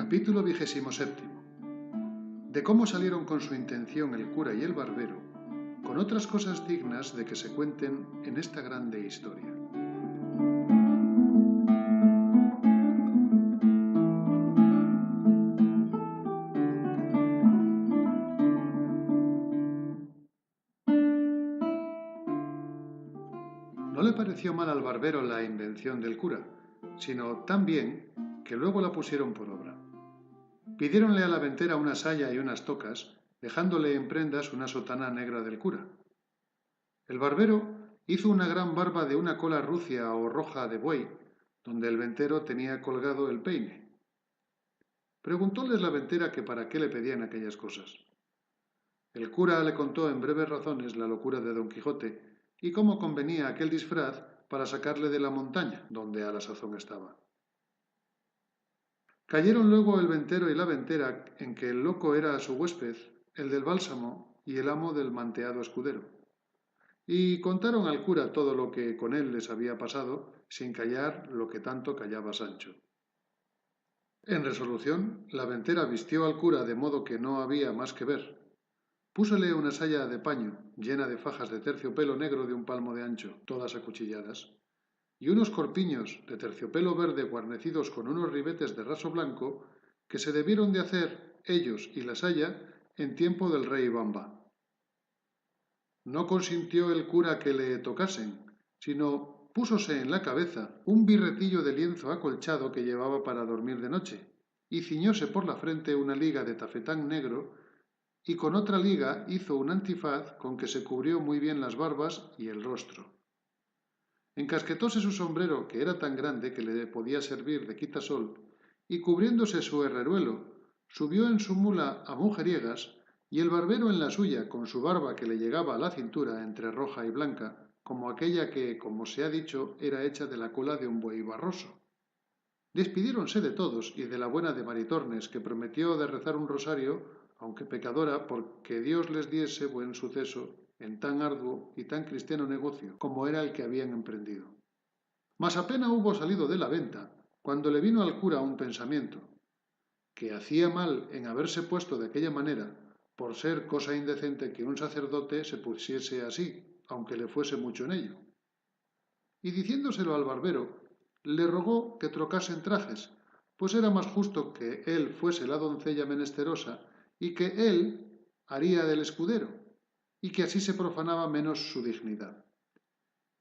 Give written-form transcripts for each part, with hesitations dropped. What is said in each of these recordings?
Capítulo 27. De cómo salieron con su intención el cura y el barbero, con otras cosas dignas de que se cuenten en esta grande historia. No le pareció mal al barbero la invención del cura, sino tan bien que luego la pusieron por obra. Pidiéronle a la ventera una saya y unas tocas, dejándole en prendas una sotana negra del cura. El barbero hizo una gran barba de una cola rucia o roja de buey, donde el ventero tenía colgado el peine. Preguntóles la ventera que para qué le pedían aquellas cosas. El cura le contó en breves razones la locura de Don Quijote y cómo convenía aquel disfraz para sacarle de la montaña, donde a la sazón estaba. Cayeron luego el ventero y la ventera en que el loco era su huésped, el del bálsamo y el amo del manteado escudero, y contaron al cura todo lo que con él les había pasado, sin callar lo que tanto callaba Sancho. En resolución, la ventera vistió al cura de modo que no había más que ver. Púsole una saya de paño, llena de fajas de terciopelo negro de un palmo de ancho, todas acuchilladas, y unos corpiños de terciopelo verde guarnecidos con unos ribetes de raso blanco que se debieron de hacer ellos y la saya en tiempo del rey Bamba. No consintió el cura que le tocasen, sino púsose en la cabeza un birretillo de lienzo acolchado que llevaba para dormir de noche, y ciñóse por la frente una liga de tafetán negro, y con otra liga hizo un antifaz con que se cubrió muy bien las barbas y el rostro. Encasquetóse su sombrero, que era tan grande que le podía servir de quitasol, y cubriéndose su herreruelo, subió en su mula a mujeriegas, y el barbero en la suya, con su barba que le llegaba a la cintura entre roja y blanca, como aquella que, como se ha dicho, era hecha de la cola de un buey barroso. Despidiéronse de todos y de la buena de Maritornes, que prometió de rezar un rosario, aunque pecadora, porque Dios les diese buen suceso en tan arduo y tan cristiano negocio como era el que habían emprendido. Mas apenas hubo salido de la venta, cuando le vino al cura un pensamiento, que hacía mal en haberse puesto de aquella manera, por ser cosa indecente que un sacerdote se pusiese así, aunque le fuese mucho en ello. Y diciéndoselo al barbero, le rogó que trocasen trajes, pues era más justo que él fuese la doncella menesterosa y que él haría del escudero, y que así se profanaba menos su dignidad.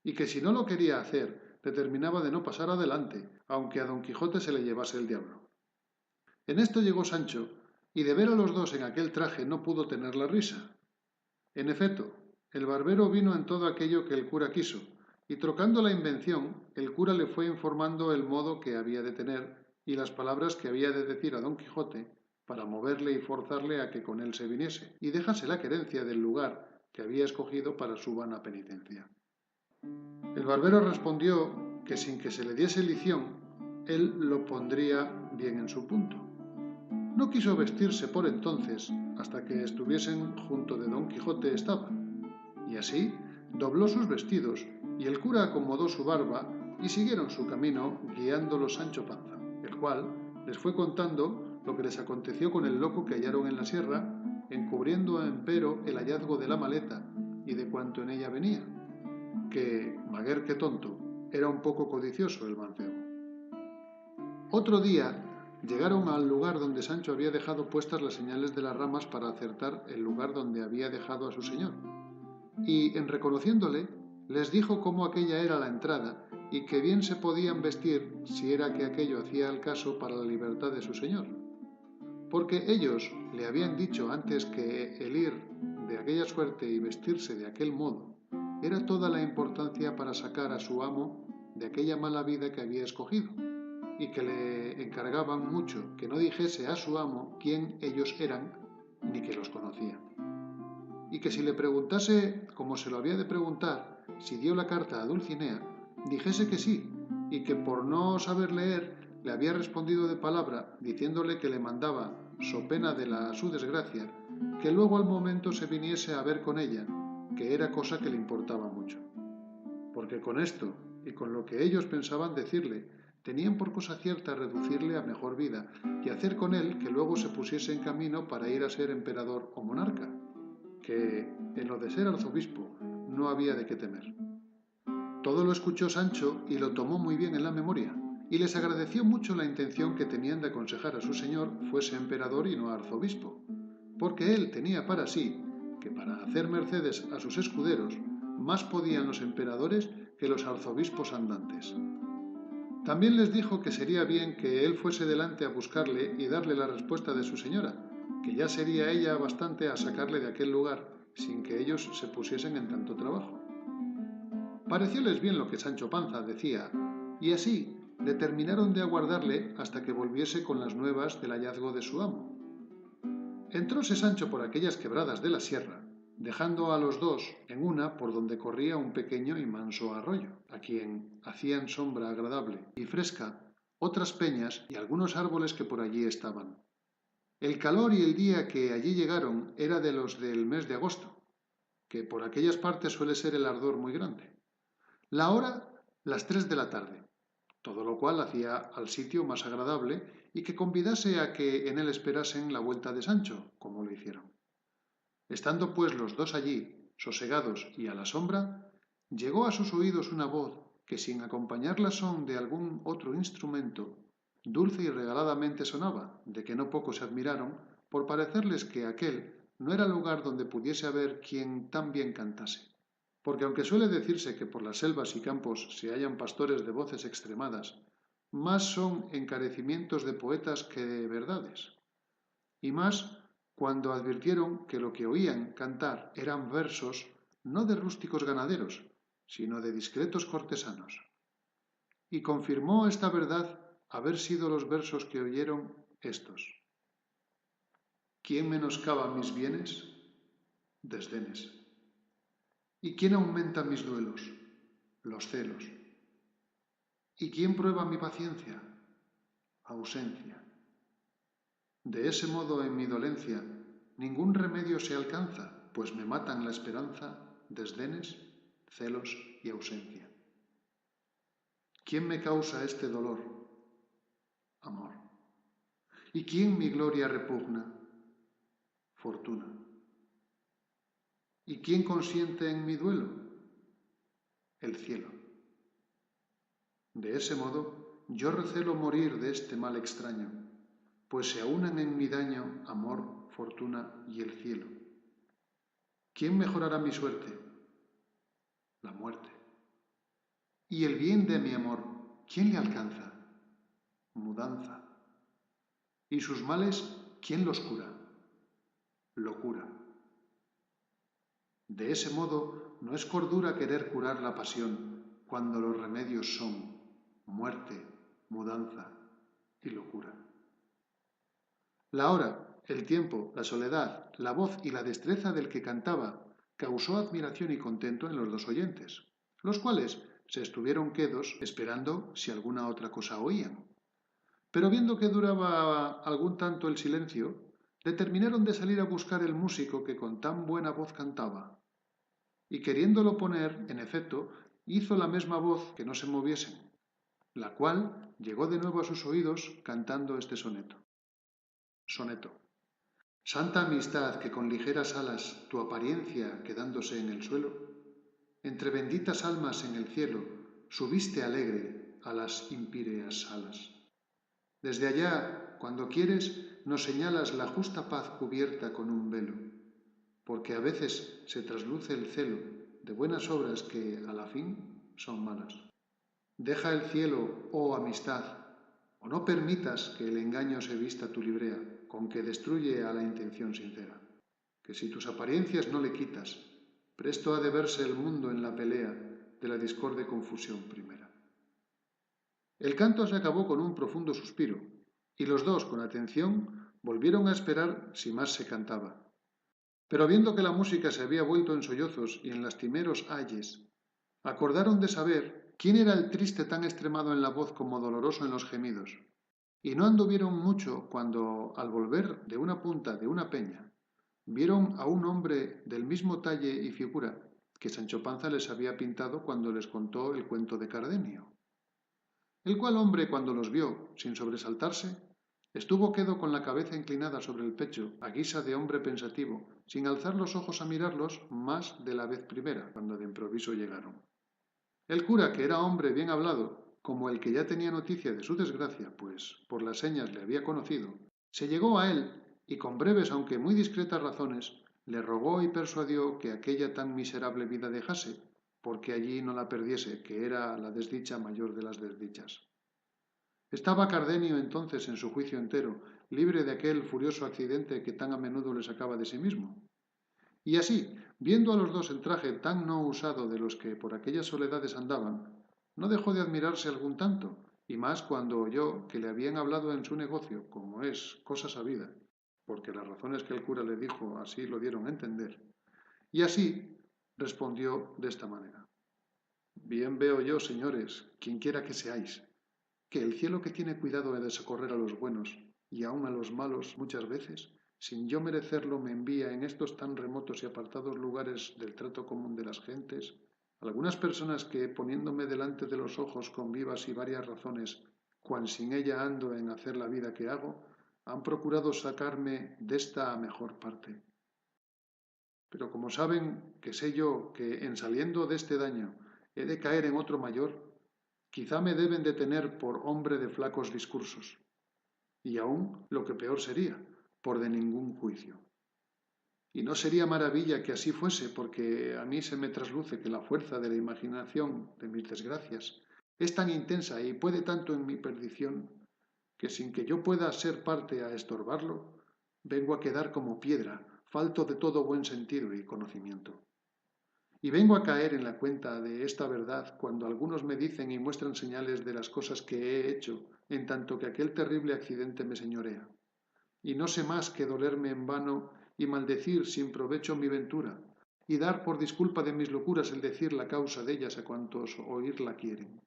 Y que si no lo quería hacer, determinaba de no pasar adelante, aunque a Don Quijote se le llevase el diablo. En esto llegó Sancho, y de ver a los dos en aquel traje no pudo tener la risa. En efecto, el barbero vino en todo aquello que el cura quiso, y trocando la invención, el cura le fue informando el modo que había de tener y las palabras que había de decir a Don Quijote para moverle y forzarle a que con él se viniese, y dejase la querencia del lugar que había escogido para su vana penitencia. El barbero respondió que sin que se le diese lición, él lo pondría bien en su punto. No quiso vestirse por entonces hasta que estuviesen junto de Don Quijote estaba, y así dobló sus vestidos, y el cura acomodó su barba, y siguieron su camino guiándolo Sancho Panza, el cual les fue contando lo que les aconteció con el loco que hallaron en la sierra, encubriendo empero el hallazgo de la maleta y de cuanto en ella venía, que, maguer que tonto, era un poco codicioso el mancebo. Otro día llegaron al lugar donde Sancho había dejado puestas las señales de las ramas para acertar el lugar donde había dejado a su señor, y en reconociéndole les dijo cómo aquella era la entrada y que bien se podían vestir si era que aquello hacía el caso para la libertad de su señor, porque ellos le habían dicho antes que el ir de aquella suerte y vestirse de aquel modo era toda la importancia para sacar a su amo de aquella mala vida que había escogido, y que le encargaban mucho que no dijese a su amo quién ellos eran ni que los conocía, y que si le preguntase, como se lo había de preguntar, si dio la carta a Dulcinea, dijese que sí, y que por no saber leer le había respondido de palabra, diciéndole que le mandaba, so pena de la su desgracia, que luego al momento se viniese a ver con ella, que era cosa que le importaba mucho. Porque con esto, y con lo que ellos pensaban decirle, tenían por cosa cierta reducirle a mejor vida y hacer con él que luego se pusiese en camino para ir a ser emperador o monarca, que en lo de ser arzobispo no había de qué temer. Todo lo escuchó Sancho y lo tomó muy bien en la memoria, y les agradeció mucho la intención que tenían de aconsejar a su señor fuese emperador y no arzobispo, porque él tenía para sí que para hacer mercedes a sus escuderos más podían los emperadores que los arzobispos andantes. También les dijo que sería bien que él fuese delante a buscarle y darle la respuesta de su señora, que ya sería ella bastante a sacarle de aquel lugar sin que ellos se pusiesen en tanto trabajo. Parecióles bien lo que Sancho Panza decía, y así determinaron de aguardarle hasta que volviese con las nuevas del hallazgo de su amo. Entróse Sancho por aquellas quebradas de la sierra, dejando a los dos en una por donde corría un pequeño y manso arroyo, a quien hacían sombra agradable y fresca otras peñas y algunos árboles que por allí estaban. El calor y el día que allí llegaron era de los del mes de agosto, que por aquellas partes suele ser el ardor muy grande. La hora, las 3 de la tarde, todo lo cual hacía al sitio más agradable y que convidase a que en él esperasen la vuelta de Sancho, como lo hicieron. Estando pues los dos allí, sosegados y a la sombra, llegó a sus oídos una voz que sin acompañarla son de algún otro instrumento, dulce y regaladamente sonaba, de que no poco se admiraron, por parecerles que aquel no era lugar donde pudiese haber quien tan bien cantase. Porque aunque suele decirse que por las selvas y campos se hallan pastores de voces extremadas, más son encarecimientos de poetas que de verdades. Y más cuando advirtieron que lo que oían cantar eran versos no de rústicos ganaderos, sino de discretos cortesanos. Y confirmó esta verdad haber sido los versos que oyeron estos. ¿Quién menoscaba mis bienes? Desdenes. ¿Y quién aumenta mis duelos? Los celos. ¿Y quién prueba mi paciencia? Ausencia. De ese modo en mi dolencia ningún remedio se alcanza, pues me matan la esperanza, desdenes, celos y ausencia. ¿Quién me causa este dolor? Amor. ¿Y quién mi gloria repugna? Fortuna. ¿Y quién consiente en mi duelo? El cielo. De ese modo yo recelo morir de este mal extraño, pues se aunan en mi daño amor, fortuna y el cielo. ¿Quién mejorará mi suerte? La muerte. ¿Y el bien de mi amor, quién le alcanza? Mudanza. ¿Y sus males, quién los cura? Locura. De ese modo no es cordura querer curar la pasión, cuando los remedios son muerte, mudanza y locura. La hora, el tiempo, la soledad, la voz y la destreza del que cantaba causó admiración y contento en los dos oyentes, los cuales se estuvieron quedos esperando si alguna otra cosa oían. Pero viendo que duraba algún tanto el silencio, determinaron de salir a buscar el músico que con tan buena voz cantaba. Y queriéndolo poner, en efecto, hizo la misma voz que no se moviesen, la cual llegó de nuevo a sus oídos cantando este soneto. Soneto. Santa amistad que con ligeras alas tu apariencia quedándose en el suelo, entre benditas almas en el cielo subiste alegre a las impíreas salas. Desde allá, cuando quieres, nos señalas la justa paz cubierta con un velo, porque a veces se trasluce el celo de buenas obras que, a la fin, son malas. Deja el cielo, oh amistad, o no permitas que el engaño se vista tu librea, con que destruye a la intención sincera. Que si tus apariencias no le quitas, presto ha de verse el mundo en la pelea de la discorde confusión primera. El canto se acabó con un profundo suspiro, y los dos, con atención, volvieron a esperar si más se cantaba. Pero viendo que la música se había vuelto en sollozos y en lastimeros ayes, acordaron de saber quién era el triste tan extremado en la voz como doloroso en los gemidos, y no anduvieron mucho cuando, al volver de una punta de una peña, vieron a un hombre del mismo talle y figura que Sancho Panza les había pintado cuando les contó el cuento de Cardenio, el cual hombre, cuando los vio, sin sobresaltarse, estuvo quedo con la cabeza inclinada sobre el pecho, a guisa de hombre pensativo, sin alzar los ojos a mirarlos más de la vez primera, cuando de improviso llegaron. El cura, que era hombre bien hablado, como el que ya tenía noticia de su desgracia, pues por las señas le había conocido, se llegó a él y con breves aunque muy discretas razones le rogó y persuadió que aquella tan miserable vida dejase, porque allí no la perdiese, que era la desdicha mayor de las desdichas. Estaba Cardenio entonces en su juicio entero, libre de aquel furioso accidente que tan a menudo le sacaba de sí mismo. Y así, viendo a los dos en traje tan no usado de los que por aquellas soledades andaban, no dejó de admirarse algún tanto, y más cuando oyó que le habían hablado en su negocio, como es cosa sabida, porque las razones que el cura le dijo así lo dieron a entender. Y así respondió de esta manera: Bien veo yo, señores, quienquiera que seáis, que el cielo, que tiene cuidado de socorrer a los buenos y aun a los malos muchas veces, sin yo merecerlo, me envía en estos tan remotos y apartados lugares del trato común de las gentes algunas personas que, poniéndome delante de los ojos con vivas y varias razones, cuan sin ella ando en hacer la vida que hago, han procurado sacarme desta a mejor parte. Pero como saben que sé yo que en saliendo de este daño he de caer en otro mayor, quizá me deben de tener por hombre de flacos discursos, y aún lo que peor sería, por de ningún juicio. Y no sería maravilla que así fuese, porque a mí se me trasluce que la fuerza de la imaginación de mis desgracias es tan intensa y puede tanto en mi perdición, que sin que yo pueda ser parte a estorbarlo, vengo a quedar como piedra, falto de todo buen sentido y conocimiento. Y vengo a caer en la cuenta de esta verdad cuando algunos me dicen y muestran señales de las cosas que he hecho, en tanto que aquel terrible accidente me señorea. Y no sé más que dolerme en vano y maldecir sin provecho mi ventura, y dar por disculpa de mis locuras el decir la causa de ellas a cuantos oírla quieren.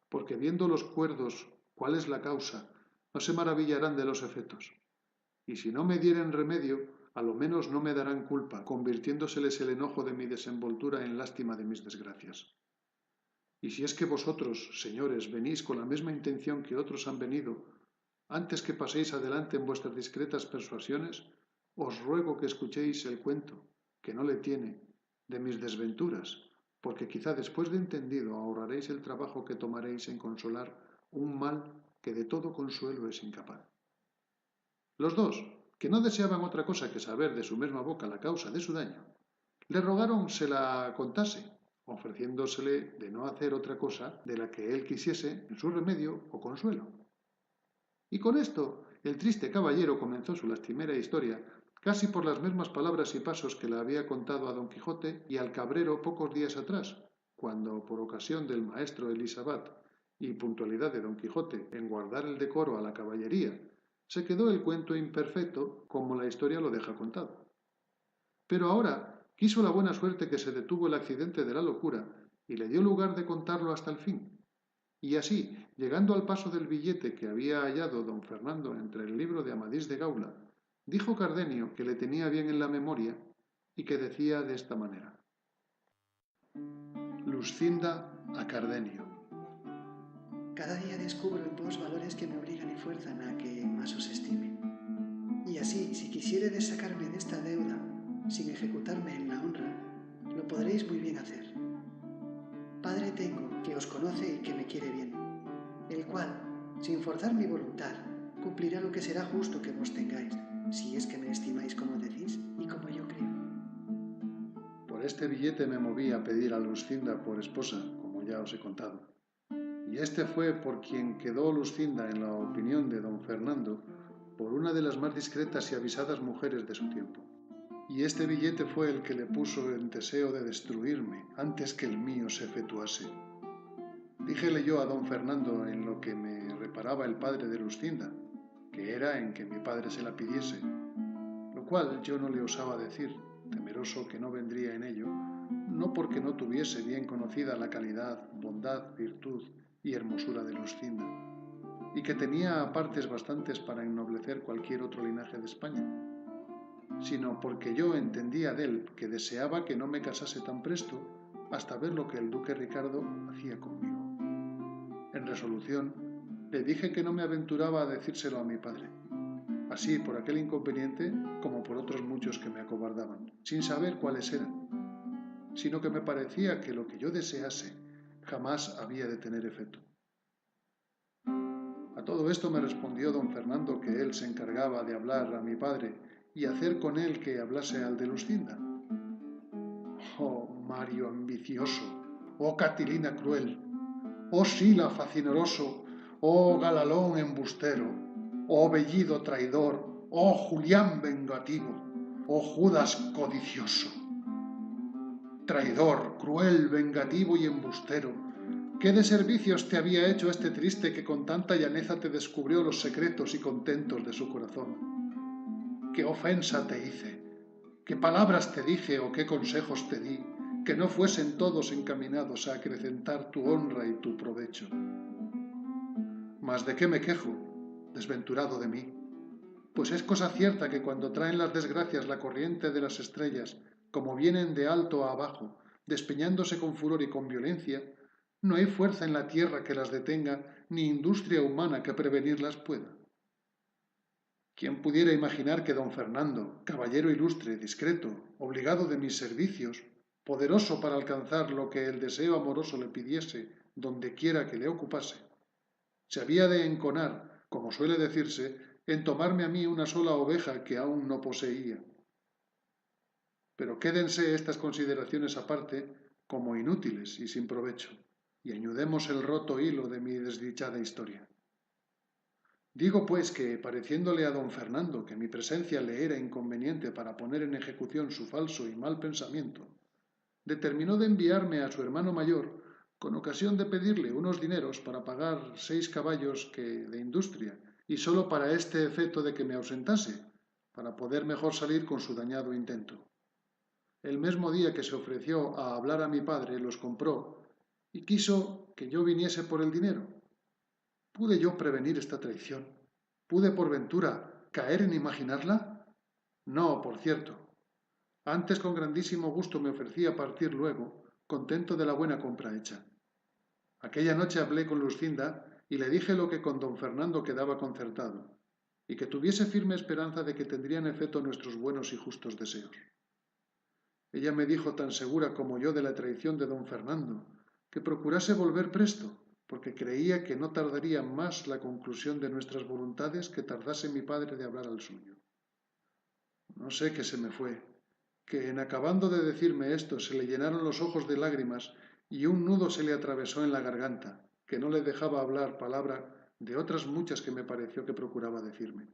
Porque viendo los cuerdos cuál es la causa, no se maravillarán de los efectos. Y si no me dieren remedio, a lo menos no me darán culpa, convirtiéndoseles el enojo de mi desenvoltura en lástima de mis desgracias. Y si es que vosotros, señores, venís con la misma intención que otros han venido, antes que paséis adelante en vuestras discretas persuasiones, os ruego que escuchéis el cuento, que no le tiene, de mis desventuras, porque quizá después de entendido ahorraréis el trabajo que tomaréis en consolar un mal que de todo consuelo es incapaz. Los dos, que no deseaban otra cosa que saber de su misma boca la causa de su daño, le rogaron se la contase, ofreciéndosele de no hacer otra cosa de la que él quisiese en su remedio o consuelo. Y con esto el triste caballero comenzó su lastimera historia, casi por las mismas palabras y pasos que la había contado a don Quijote y al cabrero pocos días atrás, cuando, por ocasión del maestro Elisabat y puntualidad de don Quijote en guardar el decoro a la caballería, se quedó el cuento imperfecto como la historia lo deja contado. Pero ahora quiso la buena suerte que se detuvo el accidente de la locura y le dio lugar de contarlo hasta el fin. Y así, llegando al paso del billete que había hallado don Fernando entre el libro de Amadís de Gaula, dijo Cardenio que le tenía bien en la memoria y que decía de esta manera: Luscinda a Cardenio. Cada día descubro en vos valores que me obligan y fuerzan a que más os estime. Y así, si quisiéredes sacarme de esta deuda, sin ejecutarme en la honra, lo podréis muy bien hacer. Padre tengo que os conoce y que me quiere bien, el cual, sin forzar mi voluntad, cumplirá lo que será justo que vos tengáis, si es que me estimáis como decís y como yo creo. Por este billete me moví a pedir a Luscinda por esposa, como ya os he contado. Y este fue por quien quedó Luscinda en la opinión de don Fernando, por una de las más discretas y avisadas mujeres de su tiempo. Y este billete fue el que le puso en deseo de destruirme antes que el mío se efectuase. Díjele yo a don Fernando en lo que me reparaba el padre de Luscinda, que era en que mi padre se la pidiese, lo cual yo no le osaba decir, temeroso que no vendría en ello, no porque no tuviese bien conocida la calidad, bondad, virtud y hermosura de Luscinda, y que tenía partes bastantes para ennoblecer cualquier otro linaje de España, sino porque yo entendía de él que deseaba que no me casase tan presto hasta ver lo que el duque Ricardo hacía conmigo. En resolución, le dije que no me aventuraba a decírselo a mi padre, así por aquel inconveniente como por otros muchos que me acobardaban, sin saber cuáles eran, sino que me parecía que lo que yo desease jamás había de tener efecto. A todo esto me respondió don Fernando que él se encargaba de hablar a mi padre y hacer con él que hablase al de Luscinda. Oh Mario ambicioso, oh Catilina cruel, oh Sila facinoroso, oh Galalón embustero, oh Bellido traidor, oh Julián vengativo, oh Judas codicioso. Traidor, cruel, vengativo y embustero, ¿qué de servicios te había hecho este triste que con tanta llaneza te descubrió los secretos y contentos de su corazón? ¿Qué ofensa te hice? ¿Qué palabras te dije o qué consejos te di que no fuesen todos encaminados a acrecentar tu honra y tu provecho? ¿Mas de qué me quejo, desventurado de mí? Pues es cosa cierta que cuando traen las desgracias la corriente de las estrellas, como vienen de alto a abajo, despeñándose con furor y con violencia, no hay fuerza en la tierra que las detenga, ni industria humana que prevenirlas pueda. ¿Quién pudiera imaginar que don Fernando, caballero ilustre, discreto, obligado de mis servicios, poderoso para alcanzar lo que el deseo amoroso le pidiese donde quiera que le ocupase, se había de enconar, como suele decirse, en tomarme a mí una sola oveja que aún no poseía? Pero quédense estas consideraciones aparte como inútiles y sin provecho, y añudemos el roto hilo de mi desdichada historia. Digo pues que, pareciéndole a don Fernando que mi presencia le era inconveniente para poner en ejecución su falso y mal pensamiento, determinó de enviarme a su hermano mayor con ocasión de pedirle unos dineros para pagar 6 caballos de industria, y sólo para este efecto de que me ausentase, para poder mejor salir con su dañado intento. El mismo día que se ofreció a hablar a mi padre, los compró y quiso que yo viniese por el dinero. ¿Pude yo prevenir esta traición? ¿Pude por ventura caer en imaginarla? No, por cierto. Antes con grandísimo gusto me ofrecía partir luego, contento de la buena compra hecha. Aquella noche hablé con Luscinda y le dije lo que con don Fernando quedaba concertado, y que tuviese firme esperanza de que tendrían efecto nuestros buenos y justos deseos. Ella me dijo tan segura como yo de la traición de don Fernando, que procurase volver presto, porque creía que no tardaría más la conclusión de nuestras voluntades que tardase mi padre de hablar al suyo. No sé qué se me fue, que en acabando de decirme esto se le llenaron los ojos de lágrimas y un nudo se le atravesó en la garganta, que no le dejaba hablar palabra de otras muchas que me pareció que procuraba decirme.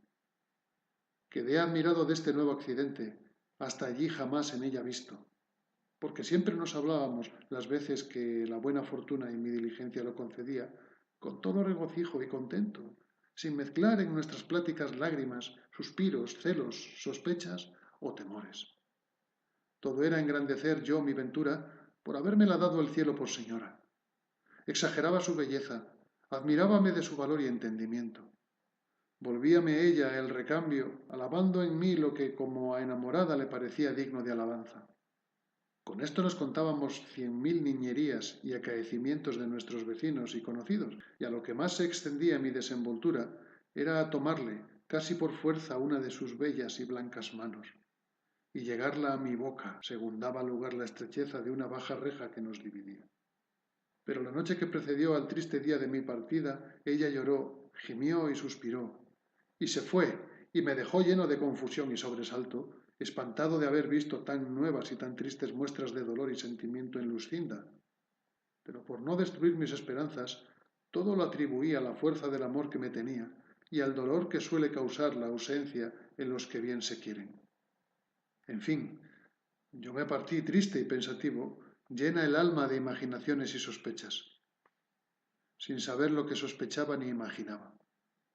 Quedé admirado de este nuevo accidente, hasta allí jamás en ella visto, porque siempre nos hablábamos las veces que la buena fortuna y mi diligencia lo concedía, con todo regocijo y contento, sin mezclar en nuestras pláticas lágrimas, suspiros, celos, sospechas o temores. Todo era engrandecer yo mi ventura por habérmela dado el cielo por señora. Exageraba su belleza, admirábame de su valor y entendimiento. Volvíame ella el recambio, alabando en mí lo que como a enamorada le parecía digno de alabanza. Con esto nos contábamos 100.000 niñerías y acaecimientos de nuestros vecinos y conocidos, y a lo que más se extendía mi desenvoltura era a tomarle, casi por fuerza, una de sus bellas y blancas manos, y llegarla a mi boca, según daba lugar la estrecheza de una baja reja que nos dividía. Pero la noche que precedió al triste día de mi partida, ella lloró, gimió y suspiró, y se fue, y me dejó lleno de confusión y sobresalto, espantado de haber visto tan nuevas y tan tristes muestras de dolor y sentimiento en Luscinda. Pero por no destruir mis esperanzas, todo lo atribuí a la fuerza del amor que me tenía y al dolor que suele causar la ausencia en los que bien se quieren. En fin, yo me partí triste y pensativo, llena el alma de imaginaciones y sospechas, sin saber lo que sospechaba ni imaginaba.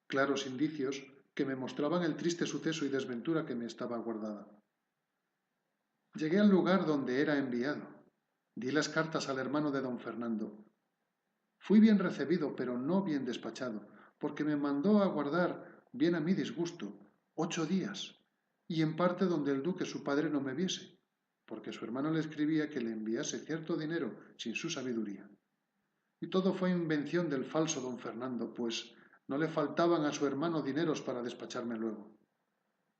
Claros indicios que me mostraban el triste suceso y desventura que me estaba aguardada. Llegué al lugar donde era enviado. Di las cartas al hermano de don Fernando. Fui bien recibido, pero no bien despachado, porque me mandó aguardar, bien a mi disgusto, 8 días, y en parte donde el duque su padre no me viese, porque su hermano le escribía que le enviase cierto dinero sin su sabiduría. Y todo fue invención del falso don Fernando, pues no le faltaban a su hermano dineros para despacharme luego.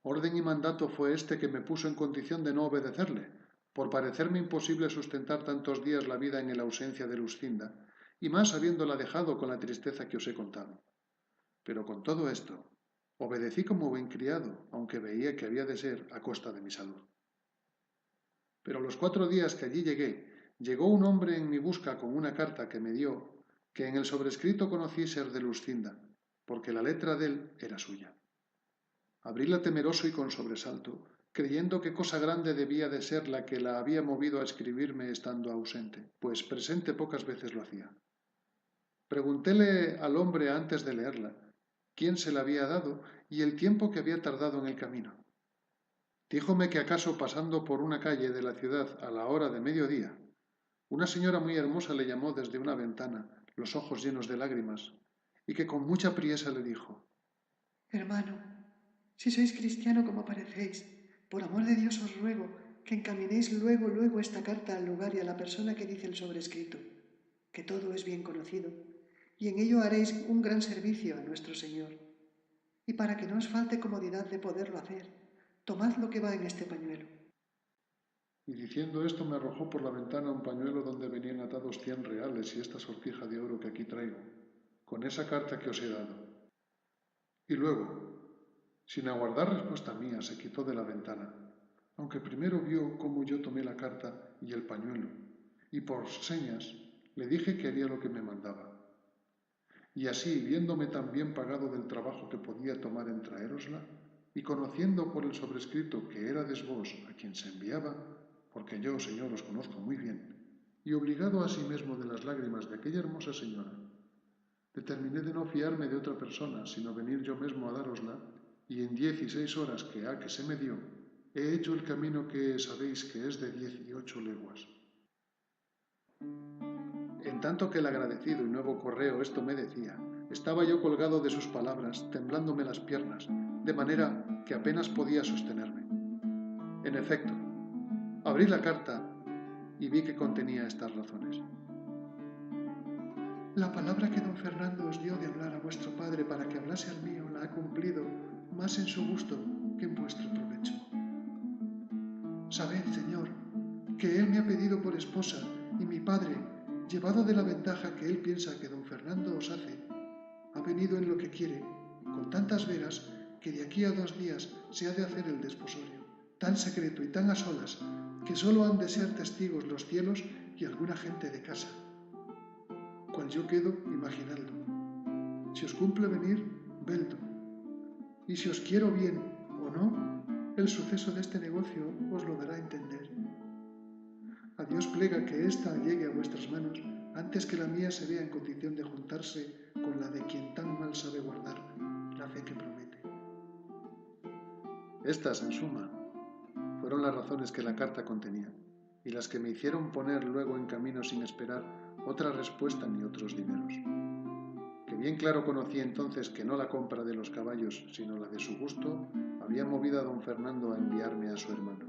Orden y mandato fue este que me puso en condición de no obedecerle, por parecerme imposible sustentar tantos días la vida en la ausencia de Luscinda, y más habiéndola dejado con la tristeza que os he contado. Pero con todo esto, obedecí como buen criado, aunque veía que había de ser a costa de mi salud. Pero a los 4 días que allí llegué, llegó un hombre en mi busca con una carta que me dio, que en el sobrescrito conocí ser de Luscinda, porque la letra de él era suya. Abríla temeroso y con sobresalto, creyendo que cosa grande debía de ser la que la había movido a escribirme estando ausente, pues presente pocas veces lo hacía. Preguntéle al hombre antes de leerla quién se la había dado y el tiempo que había tardado en el camino. Díjome que acaso pasando por una calle de la ciudad a la hora de mediodía, una señora muy hermosa le llamó desde una ventana, los ojos llenos de lágrimas, y que con mucha priesa le dijo: Hermano, si sois cristiano como parecéis, por amor de Dios os ruego que encaminéis luego esta carta al lugar y a la persona que dice el sobrescrito, que todo es bien conocido, y en ello haréis un gran servicio a nuestro Señor. Y para que no os falte comodidad de poderlo hacer, tomad lo que va en este pañuelo. Y diciendo esto me arrojó por la ventana un pañuelo donde venían atados 100 reales y esta sortija de oro que aquí traigo, con esa carta que os he dado. Y luego, sin aguardar respuesta mía, se quitó de la ventana, aunque primero vio cómo yo tomé la carta y el pañuelo, y por señas le dije que haría lo que me mandaba. Y así, viéndome tan bien pagado del trabajo que podía tomar en traérosla, y conociendo por el sobrescrito que érades vos a quien se enviaba, porque yo, Señor, os conozco muy bien, y obligado asimismo de las lágrimas de aquella hermosa señora, determiné de no fiarme de otra persona, sino venir yo mismo a dárosla, y en 16 horas que ha que se me dio, he hecho el camino que sabéis que es de 18 leguas. En tanto que el agradecido y nuevo correo esto me decía, estaba yo colgado de sus palabras, temblándome las piernas, de manera que apenas podía sostenerme. En efecto, abrí la carta y vi que contenía estas razones. La palabra que don Fernando os dio de hablar a vuestro padre para que hablase al mío la ha cumplido más en su gusto que en vuestro provecho. Sabed, Señor, que él me ha pedido por esposa y mi padre, llevado de la ventaja que él piensa que don Fernando os hace, ha venido en lo que quiere, con tantas veras que de aquí a 2 días se ha de hacer el desposorio, tan secreto y tan a solas que solo han de ser testigos los cielos y alguna gente de casa. Cual yo quedo, imaginadlo. Si os cumple venir, veldo. Y si os quiero bien o no, el suceso de este negocio os lo dará a entender. A Dios plega que ésta llegue a vuestras manos antes que la mía se vea en condición de juntarse con la de quien tan mal sabe guardar la fe que promete. Estas, en suma, fueron las razones que la carta contenía, y las que me hicieron poner luego en camino sin esperar otra respuesta ni otros dineros. Que bien claro conocí entonces que no la compra de los caballos, sino la de su gusto, había movido a don Fernando a enviarme a su hermano.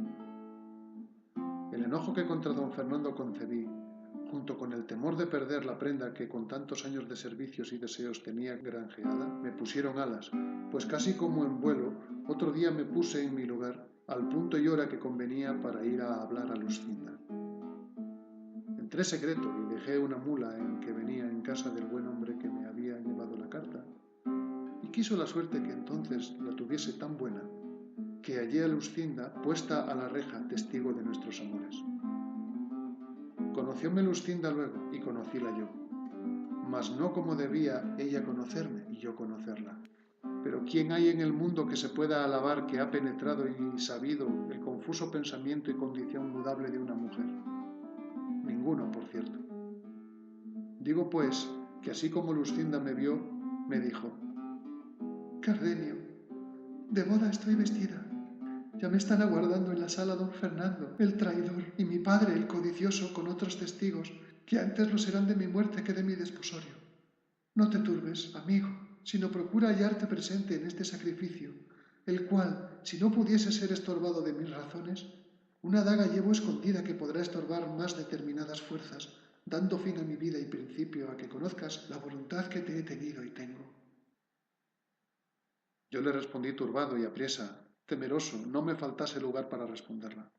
El enojo que contra don Fernando concebí, junto con el temor de perder la prenda que con tantos años de servicios y deseos tenía granjeada, me pusieron alas, pues casi como en vuelo, otro día me puse en mi lugar, al punto y hora que convenía para ir a hablar a Luscinda. Entré secreto y dejé una mula en que venía en casa del buen hombre que me había llevado la carta, y quiso la suerte que entonces la tuviese tan buena, que hallé a Luscinda puesta a la reja testigo de nuestros amores. Conocióme Luscinda luego y conocíla yo, mas no como debía ella conocerme y yo conocerla. Pero ¿quién hay en el mundo que se pueda alabar que ha penetrado y sabido el confuso pensamiento y condición mudable de una mujer? Ninguno, por cierto. Digo, pues, que así como Luscinda me vio, me dijo: Cardenio, de boda estoy vestida. Ya me están aguardando en la sala don Fernando, el traidor, y mi padre, el codicioso, con otros testigos, que antes lo serán de mi muerte que de mi desposorio. No te turbes, amigo, sino procura hallarte presente en este sacrificio, el cual, si no pudiese ser estorbado de mis razones, una daga llevo escondida que podrá estorbar más determinadas fuerzas, dando fin a mi vida y principio a que conozcas la voluntad que te he tenido y tengo. Yo le respondí turbado y apriesa, temeroso, no me faltase lugar para responderla.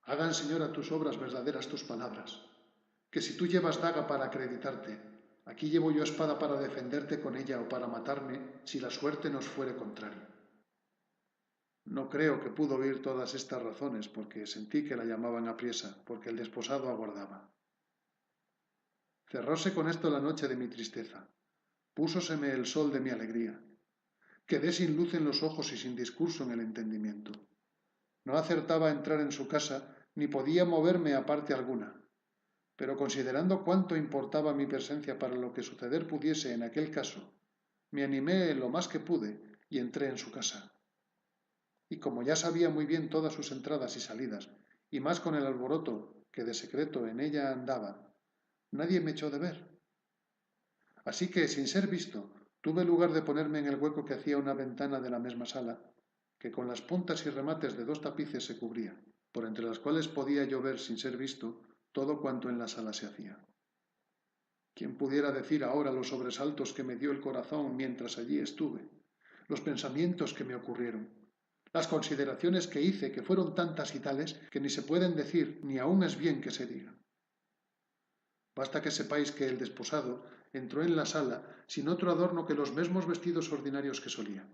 Hagan, Señora, tus obras verdaderas tus palabras, que si tú llevas daga para acreditarte, aquí llevo yo espada para defenderte con ella o para matarme si la suerte nos fuere contraria. No creo que pudo oír todas estas razones, porque sentí que la llamaban apriesa, porque el desposado aguardaba. Cerróse con esto la noche de mi tristeza, púsoseme el sol de mi alegría. Quedé sin luz en los ojos y sin discurso en el entendimiento. No acertaba a entrar en su casa, ni podía moverme a parte alguna. Pero considerando cuánto importaba mi presencia para lo que suceder pudiese en aquel caso, me animé lo más que pude y entré en su casa. Y como ya sabía muy bien todas sus entradas y salidas, y más con el alboroto que de secreto en ella andaba, nadie me echó de ver. Así que, sin ser visto, tuve lugar de ponerme en el hueco que hacía una ventana de la misma sala, que con las puntas y remates de 2 tapices se cubría, por entre las cuales podía yo ver, sin ser visto, todo cuanto en la sala se hacía. ¿Quién pudiera decir ahora los sobresaltos que me dio el corazón mientras allí estuve, los pensamientos que me ocurrieron, las consideraciones que hice, que fueron tantas y tales que ni se pueden decir ni aun es bien que se digan? Basta que sepáis que el desposado entró en la sala sin otro adorno que los mesmos vestidos ordinarios que solía.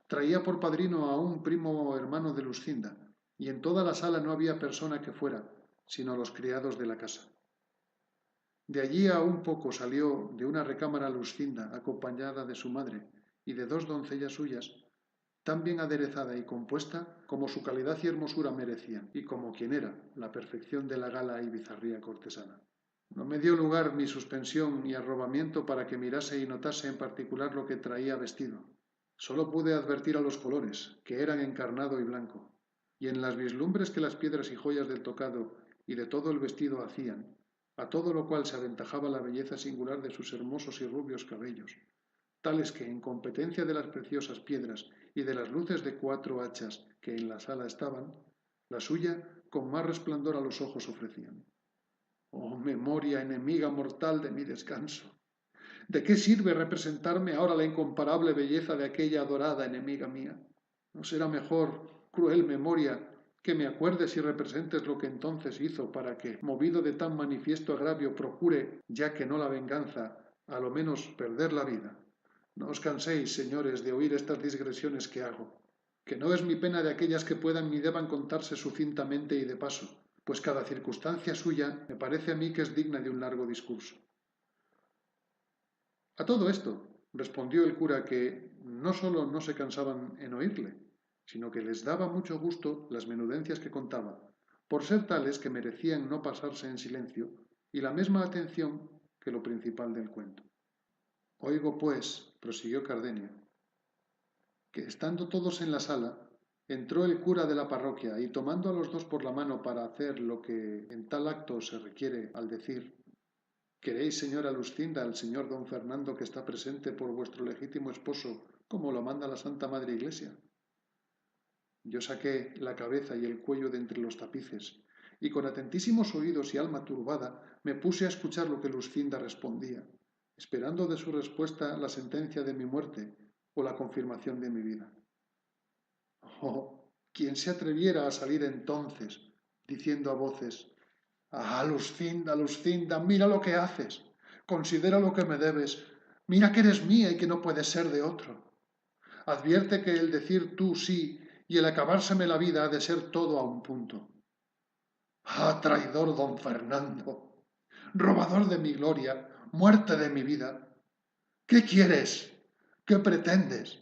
Traía por padrino a un primo hermano de Luscinda, y en toda la sala no había persona que fuera, sino los criados de la casa. De allí a un poco salió de una recámara Luscinda, acompañada de su madre y de 2 doncellas suyas, tan bien aderezada y compuesta como su calidad y hermosura merecían, y como quien era la perfección de la gala y bizarría cortesana. No me dio lugar mi suspensión y arrobamiento para que mirase y notase en particular lo que traía vestido. Solo pude advertir a los colores, que eran encarnado y blanco, y en las vislumbres que las piedras y joyas del tocado y de todo el vestido hacían, a todo lo cual se aventajaba la belleza singular de sus hermosos y rubios cabellos, tales que, en competencia de las preciosas piedras y de las luces de 4 hachas que en la sala estaban, la suya con más resplandor a los ojos ofrecían. Oh, memoria enemiga mortal de mi descanso, ¿de qué sirve representarme ahora la incomparable belleza de aquella adorada enemiga mía? ¿No será mejor, cruel memoria, que me acuerdes y representes lo que entonces hizo para que, movido de tan manifiesto agravio, procure, ya que no la venganza, a lo menos perder la vida? No os canséis, señores, de oír estas digresiones que hago, que no es mi pena de aquellas que puedan ni deban contarse sucintamente y de paso, pues cada circunstancia suya me parece a mí que es digna de un largo discurso. A todo esto, respondió el cura que no sólo no se cansaban en oírle, sino que les daba mucho gusto las menudencias que contaba, por ser tales que merecían no pasarse en silencio y la misma atención que lo principal del cuento. Oigo, pues, prosiguió Cardenio, que estando todos en la sala, entró el cura de la parroquia y tomando a los 2 por la mano para hacer lo que en tal acto se requiere al decir: ¿Queréis, señora Luscinda, al señor don Fernando que está presente por vuestro legítimo esposo, como lo manda la Santa Madre Iglesia? Yo saqué la cabeza y el cuello de entre los tapices, y con atentísimos oídos y alma turbada me puse a escuchar lo que Luscinda respondía, esperando de su respuesta la sentencia de mi muerte o la confirmación de mi vida. Oh, ¿quién se atreviera a salir entonces, diciendo a voces: «Ah, Luscinda, Luscinda, mira lo que haces, considera lo que me debes, mira que eres mía y que no puedes ser de otro. Advierte que el decir tú sí y el acabárseme la vida ha de ser todo a un punto». «Ah, traidor don Fernando, robador de mi gloria, muerte de mi vida, ¿qué quieres? ¿Qué pretendes?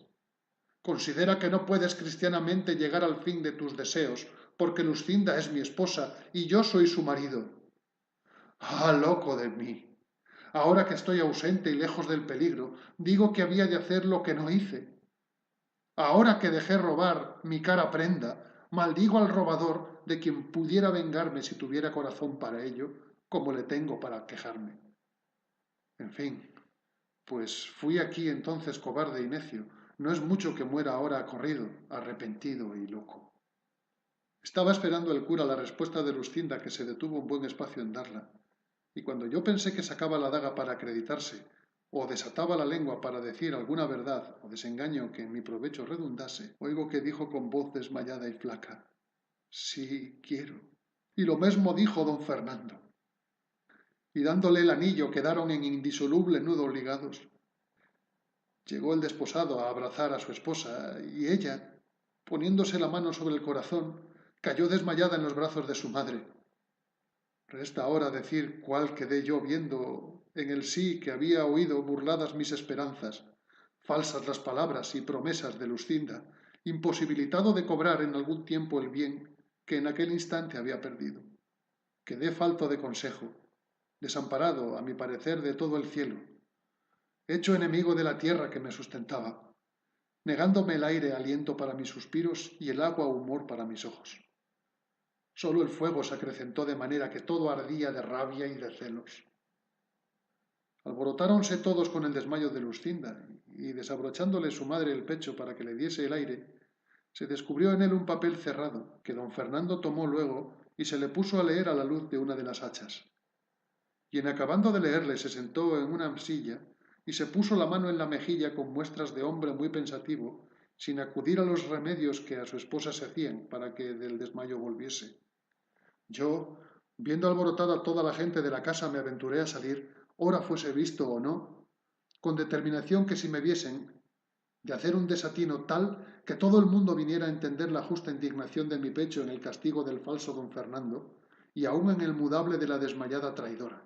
Considera que no puedes cristianamente llegar al fin de tus deseos, porque Luscinda es mi esposa y yo soy su marido. ¡Ah, loco de mí! Ahora que estoy ausente y lejos del peligro, digo que había de hacer lo que no hice. Ahora que dejé robar mi cara prenda, maldigo al robador de quien pudiera vengarme si tuviera corazón para ello, como le tengo para quejarme. En fin, pues fui aquí entonces cobarde y necio, No es mucho que muera ahora corrido, arrepentido y loco. Estaba esperando el cura la respuesta de Luscinda, que se detuvo un buen espacio en darla, y cuando yo pensé que sacaba la daga para acreditarse, o desataba la lengua para decir alguna verdad o desengaño que en mi provecho redundase, oigo que dijo con voz desmayada y flaca: «Sí, quiero». Y lo mesmo dijo don Fernando. Y dándole el anillo quedaron en indisoluble nudo ligados. Llegó el desposado a abrazar a su esposa, y ella, poniéndose la mano sobre el corazón, cayó desmayada en los brazos de su madre. Resta ahora decir cuál quedé yo viendo en el sí que había oído burladas mis esperanzas, falsas las palabras y promesas de Luscinda, imposibilitado de cobrar en algún tiempo el bien que en aquel instante había perdido. Quedé falto de consejo, desamparado, a mi parecer, de todo el cielo, hecho enemigo de la tierra que me sustentaba, negándome el aire aliento para mis suspiros y el agua humor para mis ojos. Sólo el fuego se acrecentó de manera que todo ardía de rabia y de celos. Alborotáronse todos con el desmayo de Luscinda, y desabrochándole su madre el pecho para que le diese el aire, se descubrió en él un papel cerrado, que don Fernando tomó luego y se le puso a leer a la luz de una de las hachas. Y en acabando de leerle se sentó en una silla y se puso la mano en la mejilla con muestras de hombre muy pensativo, sin acudir a los remedios que a su esposa se hacían para que del desmayo volviese. Yo, viendo alborotada toda la gente de la casa, me aventuré a salir, ora fuese visto o no, con determinación que si me viesen, de hacer un desatino tal que todo el mundo viniera a entender la justa indignación de mi pecho en el castigo del falso don Fernando y aun en el mudable de la desmayada traidora.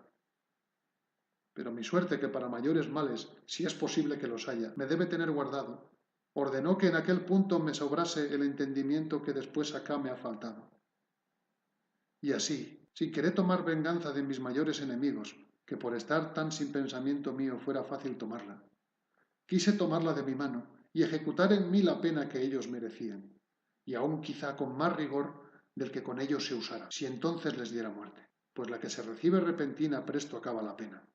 Pero mi suerte, que para mayores males, si es posible que los haya, me debe tener guardado, ordenó que en aquel punto me sobrase el entendimiento que después acá me ha faltado. Y así, sin querer tomar venganza de mis mayores enemigos, que por estar tan sin pensamiento mío fuera fácil tomarla, quise tomarla de mi mano y ejecutar en mí la pena que ellos merecían, y aún quizá con más rigor del que con ellos se usara, si entonces les diera muerte, pues la que se recibe repentina presto acaba la pena,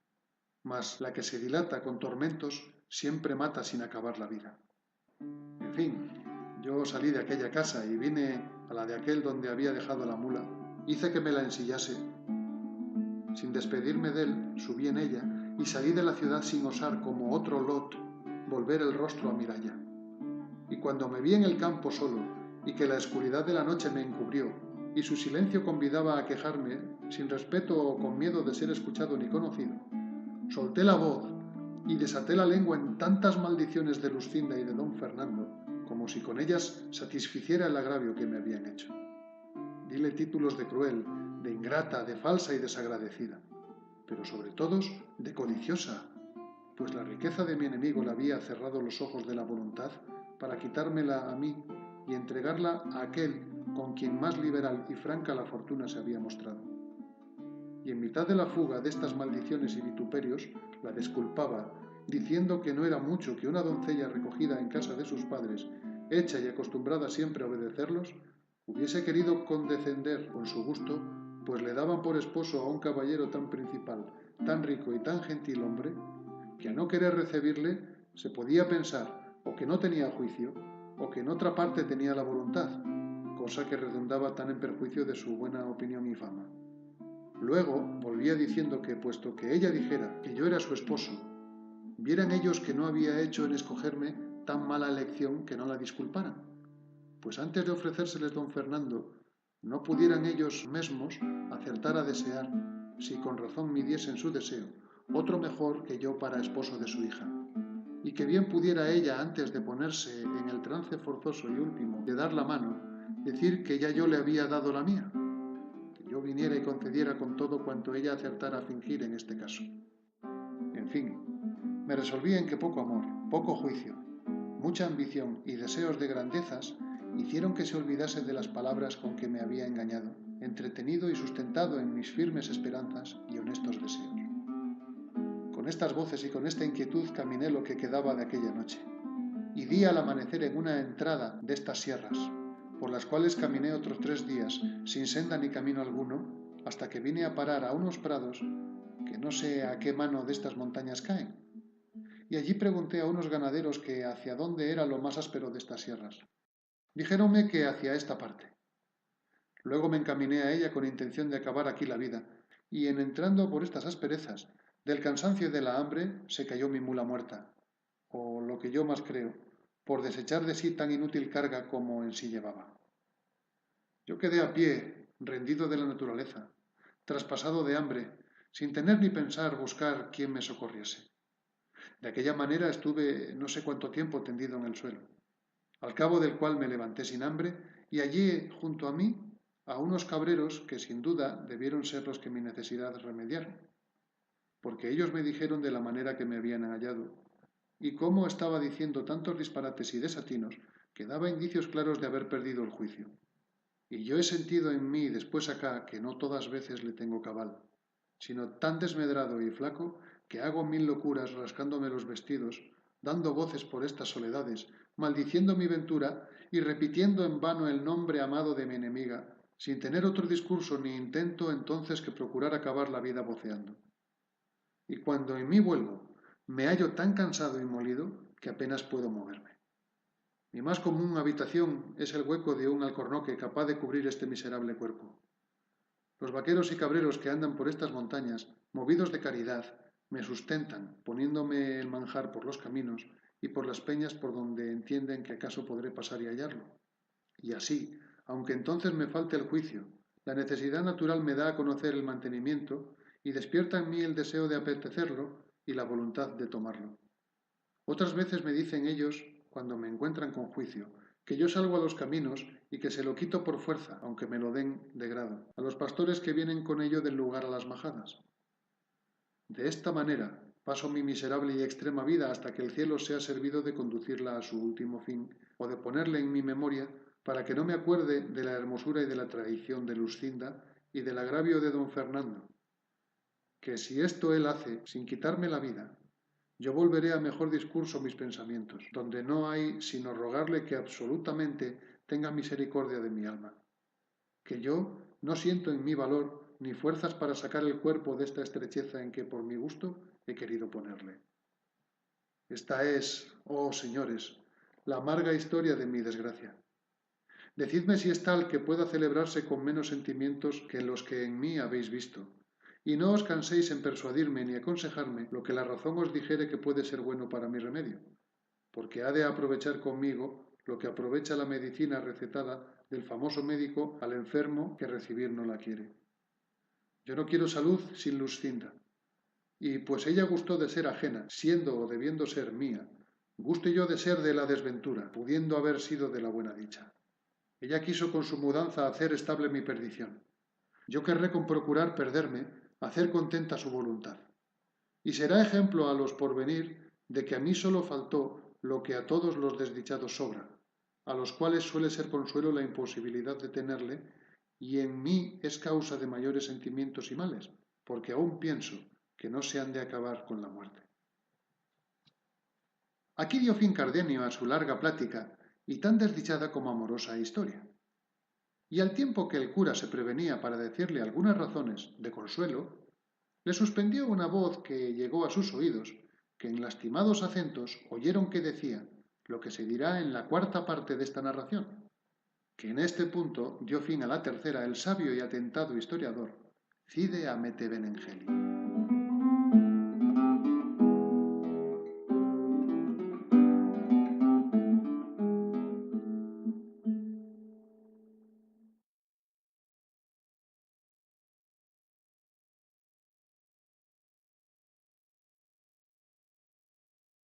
mas la que se dilata con tormentos siempre mata sin acabar la vida. En fin, yo salí de aquella casa y vine a la de aquel donde había dejado la mula. Hice que me la ensillase. Sin despedirme de él, subí en ella y salí de la ciudad sin osar, como otro Lot, volver el rostro a Miralla. Y cuando me vi en el campo solo, y que la oscuridad de la noche me encubrió, y su silencio convidaba a quejarme, sin respeto o con miedo de ser escuchado ni conocido, solté la voz y desaté la lengua en tantas maldiciones de Luscinda y de don Fernando, como si con ellas satisficiera el agravio que me habían hecho. Dile títulos de cruel, de ingrata, de falsa y desagradecida, pero sobre todos de codiciosa, pues la riqueza de mi enemigo le había cerrado los ojos de la voluntad para quitármela a mí y entregarla a aquel con quien más liberal y franca la fortuna se había mostrado. Y en mitad de la fuga de estas maldiciones y vituperios la desculpaba, diciendo que no era mucho que una doncella recogida en casa de sus padres, hecha y acostumbrada siempre a obedecerlos, hubiese querido condescender con su gusto, pues le daban por esposo a un caballero tan principal, tan rico y tan gentil hombre, que a no querer recebirle se podía pensar o que no tenía juicio o que en otra parte tenía la voluntad, cosa que redundaba tan en perjuicio de su buena opinión y fama. Luego volvía diciendo que, puesto que ella dijera que yo era su esposo, vieran ellos que no había hecho en escogerme tan mala elección que no la disculparan, pues antes de ofrecérseles don Fernando, no pudieran ellos mesmos acertar a desear, si con razón midiesen su deseo, otro mejor que yo para esposo de su hija, y que bien pudiera ella, antes de ponerse en el trance forzoso y último de dar la mano, decir que ya yo le había dado la mía, que yo viniera y concediera con todo cuanto ella acertara a fingir en este caso. En fin, me resolví en que poco amor, poco juicio, mucha ambición y deseos de grandezas hicieron que se olvidase de las palabras con que me había engañado, entretenido y sustentado en mis firmes esperanzas y honestos deseos. Con estas voces y con esta inquietud caminé lo que quedaba de aquella noche, y di al amanecer en una entrada de estas sierras, por las cuales caminé otros 3 días, sin senda ni camino alguno, hasta que vine a parar a unos prados que no sé a qué mano de estas montañas caen, y allí pregunté a unos ganaderos que hacia dónde era lo más áspero de estas sierras. Dijéronme que hacia esta parte. Luego me encaminé a ella con intención de acabar aquí la vida, y en entrando por estas asperezas, del cansancio y de la hambre, se cayó mi mula muerta, o lo que yo más creo, por desechar de sí tan inútil carga como en sí llevaba. Yo quedé a pie, rendido de la naturaleza, traspasado de hambre, sin tener ni pensar buscar quién me socorriese. De aquella manera estuve no sé cuánto tiempo tendido en el suelo, al cabo del cual me levanté sin hambre y hallé junto a mí a unos cabreros que sin duda debieron ser los que mi necesidad remediaron, porque ellos me dijeron de la manera que me habían hallado, y cómo estaba diciendo tantos disparates y desatinos que daba indicios claros de haber perdido el juicio. Y yo he sentido en mí después acá que no todas veces le tengo cabal, sino tan desmedrado y flaco que hago mil locuras rascándome los vestidos, dando voces por estas soledades, maldiciendo mi ventura y repitiendo en vano el nombre amado de mi enemiga, sin tener otro discurso ni intento entonces que procurar acabar la vida voceando. Y cuando en mí vuelvo, me hallo tan cansado y molido que apenas puedo moverme. Mi más común habitación es el hueco de un alcornoque capaz de cubrir este miserable cuerpo. Los vaqueros y cabreros que andan por estas montañas, movidos de caridad, me sustentan, poniéndome el manjar por los caminos y por las peñas por donde entienden que acaso podré pasar y hallarlo. Y así, aunque entonces me falte el juicio, la necesidad natural me da a conocer el mantenimiento y despierta en mí el deseo de apetecerlo y la voluntad de tomarlo. Otras veces me dicen ellos, cuando me encuentran con juicio, que yo salgo a los caminos y que se lo quito por fuerza, aunque me lo den de grado, a los pastores que vienen con ello del lugar a las majadas. De esta manera paso mi miserable y extrema vida hasta que el cielo sea servido de conducirla a su último fin o de ponerle en mi memoria para que no me acuerde de la hermosura y de la traición de Luscinda y del agravio de don Fernando, que si esto él hace sin quitarme la vida, yo volveré a mejor discurso mis pensamientos, donde no hay sino rogarle que absolutamente tenga misericordia de mi alma, que yo no siento en mí valor ni fuerzas para sacar el cuerpo de esta estrecheza en que por mi gusto he querido ponerle. Esta es, oh señores, la amarga historia de mi desgracia. Decidme si es tal que pueda celebrarse con menos sentimientos que los que en mí habéis visto, y no os canséis en persuadirme ni aconsejarme lo que la razón os dijere que puede ser bueno para mi remedio, porque ha de aprovechar conmigo lo que aprovecha la medicina recetada del famoso médico al enfermo que recibir no la quiere. Yo no quiero salud sin Luscinda, y pues ella gustó de ser ajena, siendo o debiendo ser mía, guste yo de ser de la desventura, pudiendo haber sido de la buena dicha. Ella quiso con su mudanza hacer estable mi perdición. Yo querré con procurar perderme, hacer contenta su voluntad. Y será ejemplo a los porvenir de que a mí solo faltó lo que a todos los desdichados sobra, a los cuales suele ser consuelo la imposibilidad de tenerle, y en mí es causa de mayores sentimientos y males, porque aún pienso que no se han de acabar con la muerte. Aquí dio fin Cardenio a su larga plática, y tan desdichada como amorosa historia. Y al tiempo que el cura se prevenía para decirle algunas razones de consuelo, le suspendió una voz que llegó a sus oídos, que en lastimados acentos oyeron que decía lo que se dirá en la cuarta parte de esta narración, que en este punto dio fin a la tercera el sabio y atentado historiador Cide Hamete Benengeli.